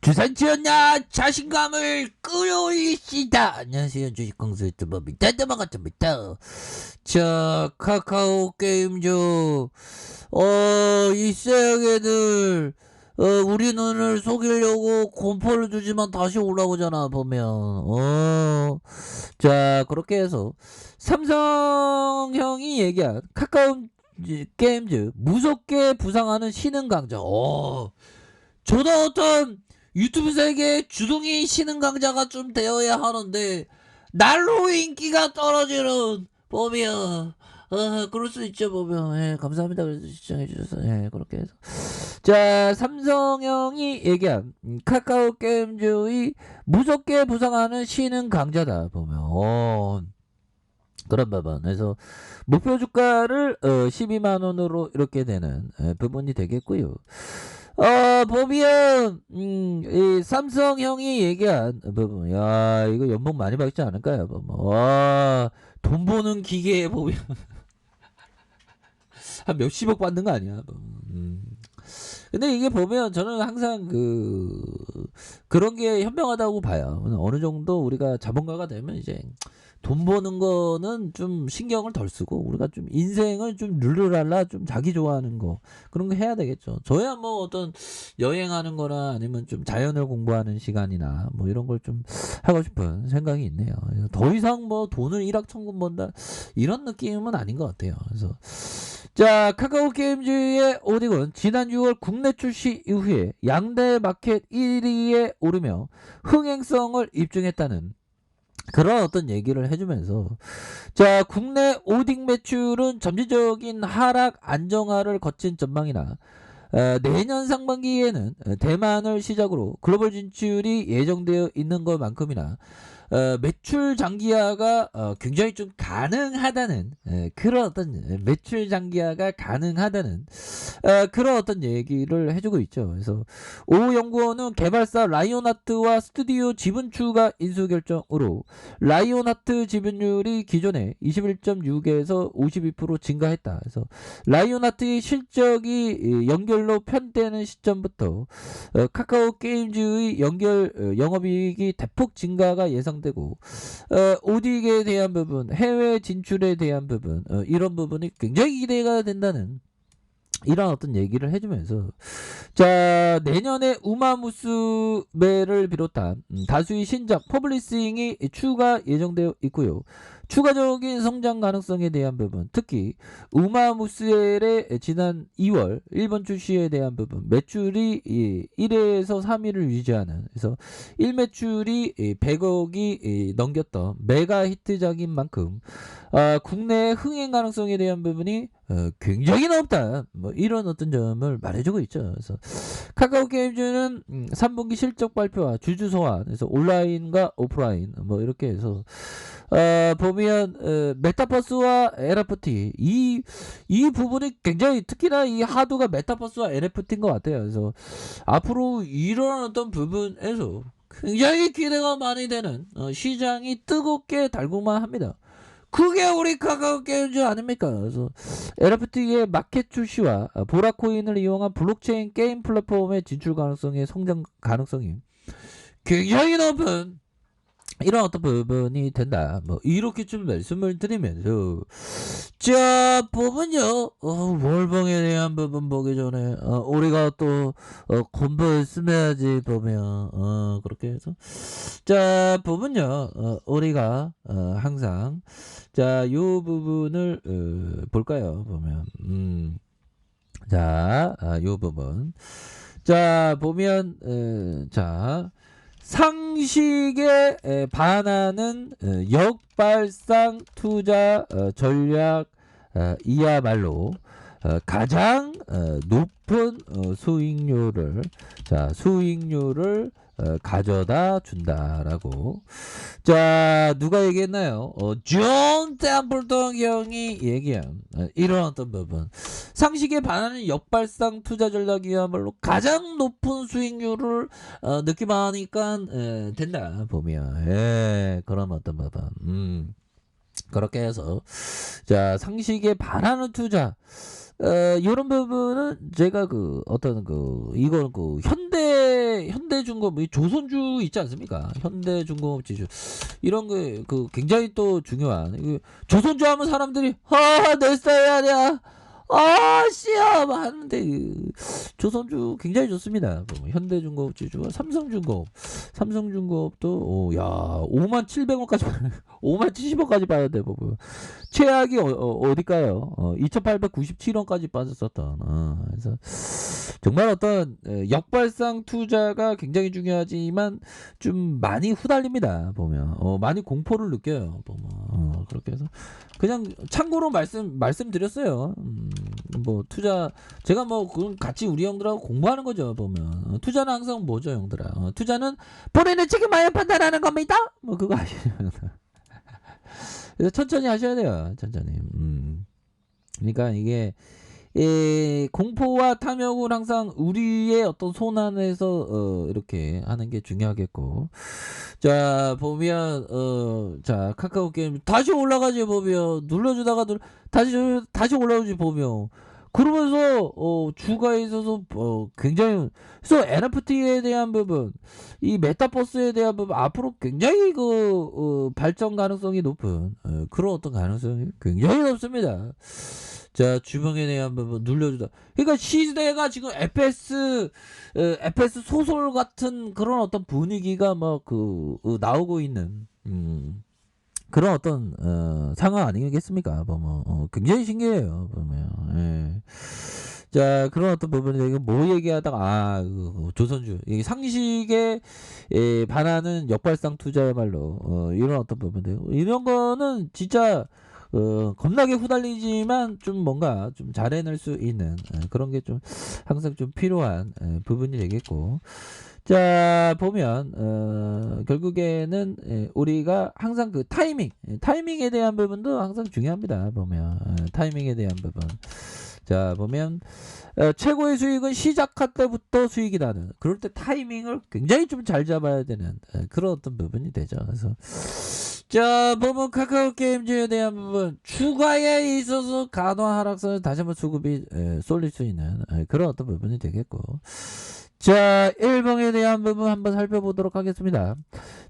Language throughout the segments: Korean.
주산지었냐 자신감을 끌어올리시다. 안녕하세요, 주식공수 유튜버 미타드만 같습니다. 자, 카카오 게임즈 이 쎄하게들 우리 눈을 속이려고 공포를 주지만 다시 올라오잖아 보면. 자, 그렇게 해서 삼성형이 얘기한 카카오 게임즈 무섭게 부상하는 신흥 강자. 저도 어떤 유튜브 세계의 주둥이 신흥 강자가 좀 되어야 하는데 날로 인기가 떨어지는 보면 그럴 수 있죠 보면. 예, 감사합니다. 그래서 시청해 주셔서. 예, 그렇게 해서 자, 삼성형이 얘기한 카카오 게임즈의 무섭게 부상하는 신흥 강자다 보면 그런 부분에서 목표 주가를 12만원으로 이렇게 되는 부분이 되겠고요. 보면 이 삼성형이 얘기한 부분, 야, 이거 연봉 많이 받지 않을까요? 돈 버는 기계에 보면 한 몇십억 받는 거 아니야? 근데 이게 보면 저는 항상 그런 게 현명하다고 봐요. 어느 정도 우리가 자본가가 되면 이제 돈 버는 거는 좀 신경을 덜 쓰고 우리가 좀 인생을 좀 룰루랄라 좀 자기 좋아하는 거 그런 거 해야 되겠죠. 저야 뭐 어떤 여행하는 거나 아니면 좀 자연을 공부하는 시간이나 뭐 이런 걸 좀 하고 싶은 생각이 있네요. 더 이상 뭐 돈을 일확천금 번다 이런 느낌은 아닌 것 같아요. 그래서 자, 카카오 게임즈의 오딕은 지난 6월 국내 출시 이후에 양대 마켓 1위에 오르며 흥행성을 입증했다는 그런 어떤 얘기를 해주면서 자, 국내 오딕 매출은 점진적인 하락 안정화를 거친 전망이나 내년 상반기에는 대만을 시작으로 글로벌 진출이 예정되어 있는 것만큼이나 매출 장기화가 굉장히 좀 가능하다는 그런 어떤 매출 장기화가 가능하다는 그런 어떤 얘기를 해주고 있죠. 그래서 오 연구원은 개발사 라이온하트와 스튜디오 지분 추가 인수 결정으로 라이온하트 지분율이 기존에 21.6에서 52% 증가했다. 그래서 라이온하트의 실적이 연결로 편되는 시점부터 카카오 게임즈의 연결 영업이익이 대폭 증가가 예상되고 오딕에 대한 부분, 해외 진출에 대한 부분 이런 부분이 굉장히 기대가 된다는 이런 어떤 얘기를 해주면서 자, 내년에 우마무스메를 비롯한 다수의 신작 퍼블리싱이 추가 예정되어 있고요. 추가적인 성장 가능성에 대한 부분, 특히 우마무스멜의 지난 2월 일본 출시에 대한 부분 매출이 1회에서 3위를 유지하는, 그래서 1매출이 100억이 넘겼던 메가 히트작인 만큼 국내 흥행 가능성에 대한 부분이 굉장히 높다, 뭐 이런 어떤 점을 말해주고 있죠. 그래서 카카오 게임즈는 3분기 실적 발표와 주주 소환, 그래서 온라인과 오프라인 뭐 이렇게 해서 보면 메타버스와 NFT 이 부분이 굉장히, 특히나 이 하드가 메타버스와 NFT인 것 같아요. 그래서 앞으로 이런 어떤 부분에서 굉장히 기대가 많이 되는 시장이 뜨겁게 달구만 합니다. 그게 우리 카카오 게임즈 아닙니까? 그래서 NFT의 마켓 출시와 보라코인을 이용한 블록체인 게임 플랫폼의 진출 가능성의 성장 가능성이 굉장히 높은 이런 어떤 부분이 된다. 뭐 이렇게 좀 말씀을 드리면서 자, 보면요, 월봉에 대한 부분 보기 전에 우리가 또 공부 쓰면야지 보면 그렇게 해서 자, 보면요, 우리가 항상 자, 요 부분을 볼까요? 보면 자, 요 부분 자, 보면 자, 상식에 반하는 역발상 투자 전략 이야말로 가장 높은 수익률을 가져다 준다라고. 자, 누가 얘기했나요? 존 템플턴 형이 얘기한 이런 어떤 부분, 상식에 반하는 역발상 투자 전략이야말로 가장 높은 수익률을 느끼하니까 된다 보면 그런 어떤 부분. 그렇게 해서 자, 상식에 반하는 투자 이런 부분은 제가 어떤 이거는 현대 현대중공업, 이 조선주 있지 않습니까? 현대중공업 지주 이런 거 그 굉장히 또 중요한 조선주 하면 사람들이 내 스타일 아니야. 씨야 막 하는데 조선주 굉장히 좋습니다. 뭐 현대중공업 지주와 삼성중공업도 57,000원까지 57,000원까지 봐야 돼. 뭐 최악이 어딜까요? 2,897원까지 빠졌었던. 그래서 정말 어떤 역발상 투자가 굉장히 중요하지만 좀 많이 후달립니다. 보면 많이 공포를 느껴요. 보면 그렇게 해서 그냥 참고로 말씀드렸어요. 뭐 투자 제가 뭐 그건 같이 우리 형들하고 공부하는 거죠. 보면 투자는 항상 뭐죠, 형들아? 투자는 본인의 책임하에 판단하는 겁니다. 뭐 그거 아시면 그래서 천천히 하셔야 돼요. 천천히. 그러니까 이게 공포와 탐욕은 항상 우리의 어떤 손 안에서 이렇게 하는 게 중요하겠고. 자, 보면 자, 카카오 게임 다시 올라가지 보면 눌러주다가 다시 올라오지 보면 그러면서 주가에 있어서 굉장히 그래서 NFT에 대한 부분, 이 메타버스에 대한 부분 앞으로 굉장히 발전 가능성이 높은 그런 어떤 가능성이 굉장히 높습니다. 자, 주봉에 대한 부분 눌려주다. 그러니까 시대가 지금 FPS 소설 같은 그런 어떤 분위기가 막 나오고 있는 그런 어떤 상황 아니겠습니까? 보면 굉장히 신기해요. 보면. 예. 자, 그런 어떤 부분이 이거 뭐 얘기하다가 조선주 이 상식에 반하는 역발상 투자야말로 이런 어떤 부분들 이런 거는 진짜 겁나게 후달리지만 좀 뭔가 좀 잘해낼 수 있는 그런 게 좀 항상 좀 필요한 부분이 되겠고. 자, 보면 결국에는 우리가 항상 그 타이밍에 대한 부분도 항상 중요합니다. 보면 타이밍에 대한 부분. 자, 보면 최고의 수익은 시작할 때부터 수익이 나는 그럴 때 타이밍을 굉장히 좀 잘 잡아야 되는 그런 어떤 부분이 되죠. 그래서 자, 보면 카카오 게임즈에 대한 부분 추가에 있어서 간화 하락선을 다시 한번 수급이 쏠릴 수 있는 그런 어떤 부분이 되겠고. 자, 일봉에 대한 부분 한번 살펴보도록 하겠습니다.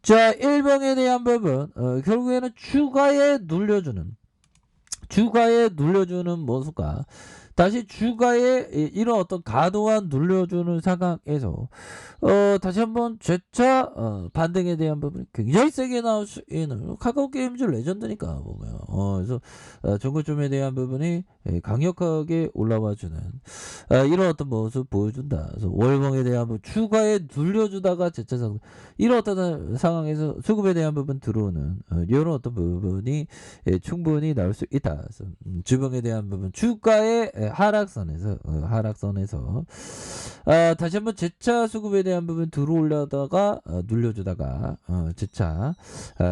자, 일봉에 대한 부분 결국에는 주가에 눌려주는 모습과 다시 주가에 이런 어떤 과도한 눌려주는 상황에서 다시 한번 재차 반등에 대한 부분이 굉장히 세게 나올 수 있는 카카오 게임즈 레전드니까 보면 그래서 종고점에 대한 부분이 강력하게 올라와주는 이런 어떤 모습 보여준다. 그래서 월봉에 대한 부분 추가에 눌려주다가 재차 상승 이런 어떤 상황에서 수급에 대한 부분 들어오는 이런 어떤 부분이 충분히 나올 수 있다. 그래서 주봉에 대한 부분 주가의 하락선에서 다시 한번 재차 수급에 대한 부분 들어올려다가 눌려주다가 재차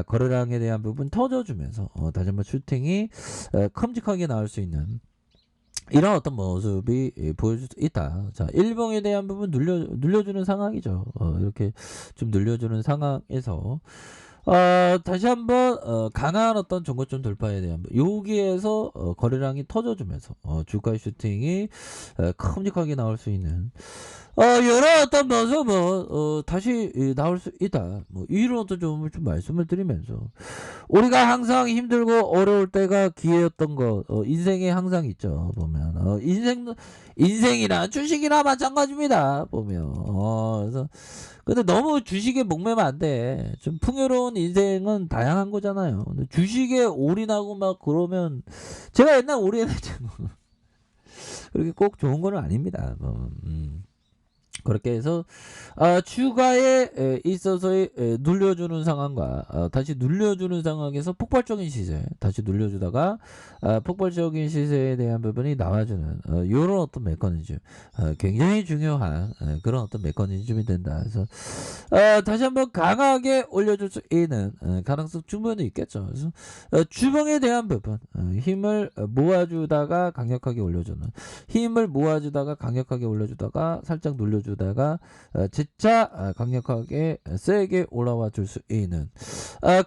거래량에 대한 부분 터져주면서 다시 한번 슈팅이 큼직하게 나올 수 있는 이런 어떤 모습이 보여줄 수 있다. 자, 일봉에 대한 부분 눌려주는 상황이죠. 이렇게 좀 눌려주는 상황에서 다시 한번 강한 어떤 종고점 돌파에 대한 여기에서 거래량이 터져주면서 주가의 슈팅이 큼직하게 나올 수 있는 여러 어떤 모습은 다시 나올 수 있다. 뭐 이런 어떤 점을 좀 말씀을 드리면서 우리가 항상 힘들고 어려울 때가 기회였던 거 인생에 항상 있죠. 보면 인생이나 주식이나 마찬가지입니다. 보면 그래서 근데 너무 주식에 목매면 안 돼. 좀 풍요로운 인생은 다양한 거잖아요. 근데 주식에 올인하고 막 그러면 제가 옛날 올인했잖아. 그렇게 꼭 좋은 거는 아닙니다. 그렇게 해서 주가에 있어서의 눌려주는 상황과 다시 눌려주는 상황에서 폭발적인 시세 다시 눌려주다가 폭발적인 시세에 대한 부분이 나와주는 이런 어떤 메커니즘 굉장히 중요한 그런 어떤 메커니즘이 된다. 그래서 다시 한번 강하게 올려줄 수 있는 가능성 충분히 있겠죠. 그래서 주봉에 대한 부분 힘을 모아주다가 강력하게 올려주는 힘을 모아주다가 강력하게 올려주다가 살짝 눌려주다가 재차 강력하게 세게 올라와 줄 수 있는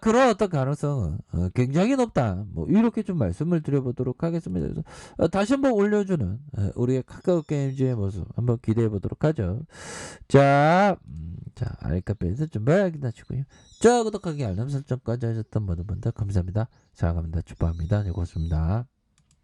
그런 어떤 가능성은 굉장히 높다. 뭐 이렇게 좀 말씀을 드려보도록 하겠습니다. 그래서 다시 한번 올려주는 우리의 카카오 게임즈의 모습 한번 기대해 보도록 하죠. 자, 자, 알카페에서 준비하기 하시고요. 좋아요, 구독하기, 알람 설정까지 하셨던 모든 분들 감사합니다. 자, 감사합니다. 축복합니다. 네, 고맙습니다.